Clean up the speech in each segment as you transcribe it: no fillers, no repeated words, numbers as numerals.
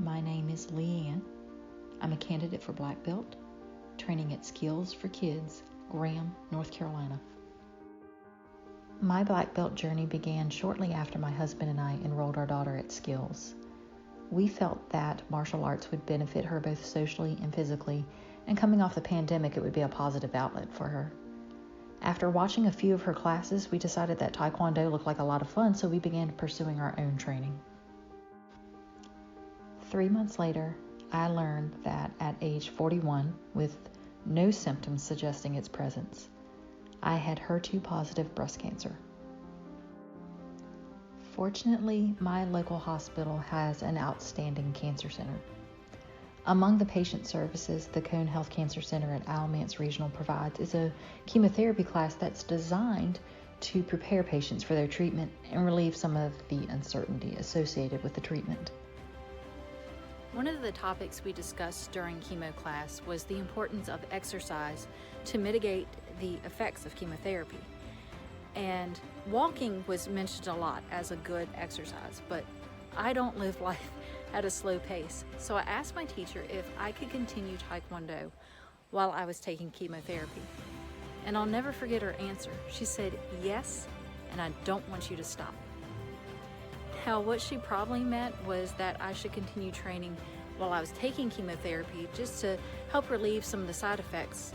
My name is Leanne. I'm a candidate for Black Belt, training at Skills for Kids, Graham, North Carolina. My Black Belt journey began shortly after my husband and I enrolled our daughter at Skills. We felt that martial arts would benefit her both socially and physically, and coming off the pandemic, it would be a positive outlet for her. After watching a few of her classes, we decided that Taekwondo looked like a lot of fun, so we began pursuing our own training. 3 months later, I learned that at age 41, with no symptoms suggesting its presence, I had HER2-positive breast cancer. Fortunately, my local hospital has an outstanding cancer center. Among the patient services the Cone Health Cancer Center at Alamance Regional provides is a chemotherapy class that's designed to prepare patients for their treatment and relieve some of the uncertainty associated with the treatment. One of the topics we discussed during chemo class was the importance of exercise to mitigate the effects of chemotherapy. And walking was mentioned a lot as a good exercise, but I don't live life at a slow pace. So I asked my teacher if I could continue Taekwondo while I was taking chemotherapy. And I'll never forget her answer. She said, "Yes, and I don't want you to stop." Now, what she probably meant was that I should continue training while I was taking chemotherapy just to help relieve some of the side effects,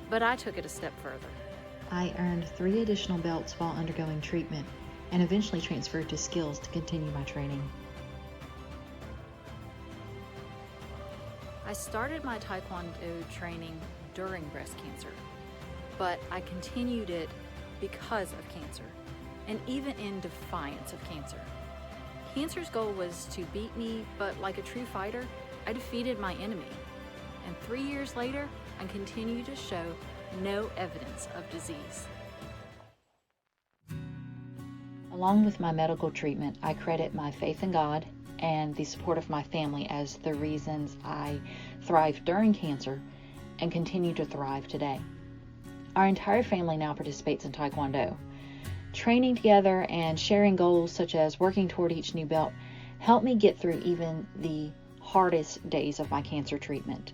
but I took it a step further. I earned 3 additional belts while undergoing treatment and eventually transferred to Skills to continue my training. I started my Taekwondo training during breast cancer, but I continued it because of cancer, and even in defiance of cancer. Cancer's goal was to beat me, but like a true fighter, I defeated my enemy. And 3 years later, I continue to show no evidence of disease. Along with my medical treatment, I credit my faith in God and the support of my family as the reasons I thrived during cancer and continue to thrive today. Our entire family now participates in Taekwondo. Training together and sharing goals such as working toward each new belt helped me get through even the hardest days of my cancer treatment.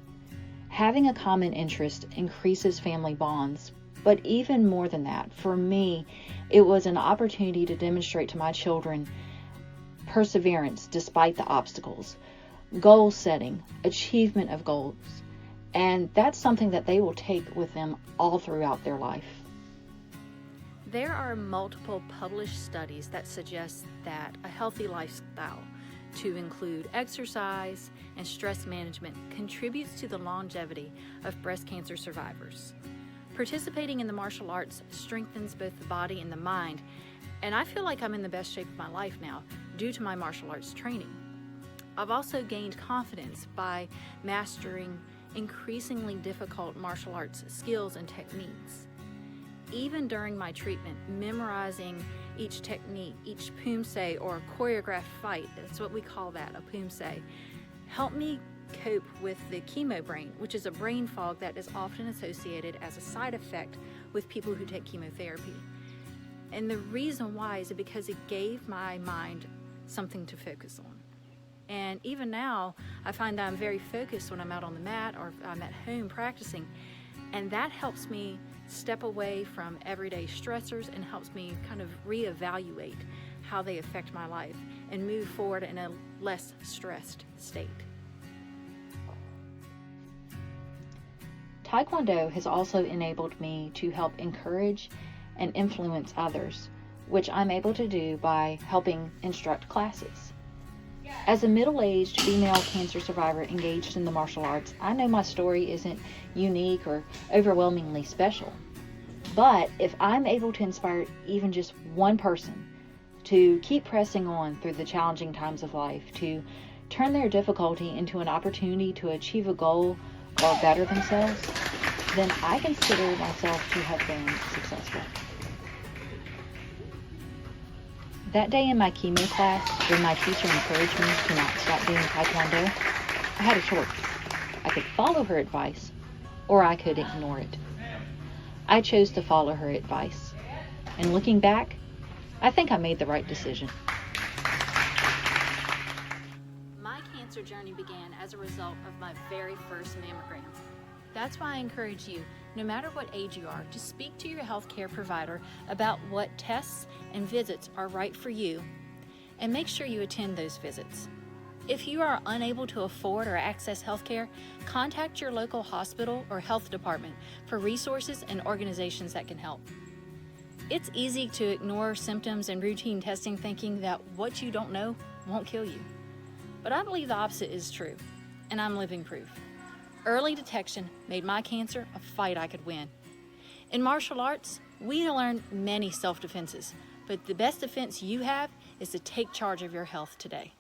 Having a common interest increases family bonds, but even more than that, for me, it was an opportunity to demonstrate to my children perseverance despite the obstacles, goal setting, achievement of goals, and that's something that they will take with them all throughout their life. There are multiple published studies that suggest that a healthy lifestyle, to include exercise and stress management, contributes to the longevity of breast cancer survivors. Participating in the martial arts strengthens both the body and the mind, and I feel like I'm in the best shape of my life now due to my martial arts training. I've also gained confidence by mastering increasingly difficult martial arts skills and techniques. Even during my treatment, memorizing each technique, each poomsae or choreographed fight, that's what we call that, a poomsae, helped me cope with the chemo brain, which is a brain fog that is often associated as a side effect with people who take chemotherapy. And the reason why is because it gave my mind something to focus on. And even now, I find that I'm very focused when I'm out on the mat or I'm at home practicing, and that helps me step away from everyday stressors and helps me kind of reevaluate how they affect my life and move forward in a less stressed state. Taekwondo has also enabled me to help encourage and influence others, which I'm able to do by helping instruct classes. As a middle-aged female cancer survivor engaged in the martial arts, I know my story isn't unique or overwhelmingly special. But if I'm able to inspire even just one person to keep pressing on through the challenging times of life, to turn their difficulty into an opportunity to achieve a goal or better themselves, then I consider myself to have been successful. That day in my chemo class, when my teacher encouraged me to not stop doing Taekwondo, I had a choice. I could follow her advice, or I could ignore it. I chose to follow her advice, and looking back, I think I made the right decision. cancer journey began as a result of my very first mammogram. That's why I encourage you, no matter what age you are, to speak to your healthcare provider about what tests and visits are right for you, and make sure you attend those visits. If you are unable to afford or access healthcare, contact your local hospital or health department for resources and organizations that can help. It's easy to ignore symptoms and routine testing thinking that what you don't know won't kill you. But I believe the opposite is true, and I'm living proof. Early detection made my cancer a fight I could win. In martial arts, we learn many self-defenses, but the best defense you have is to take charge of your health today.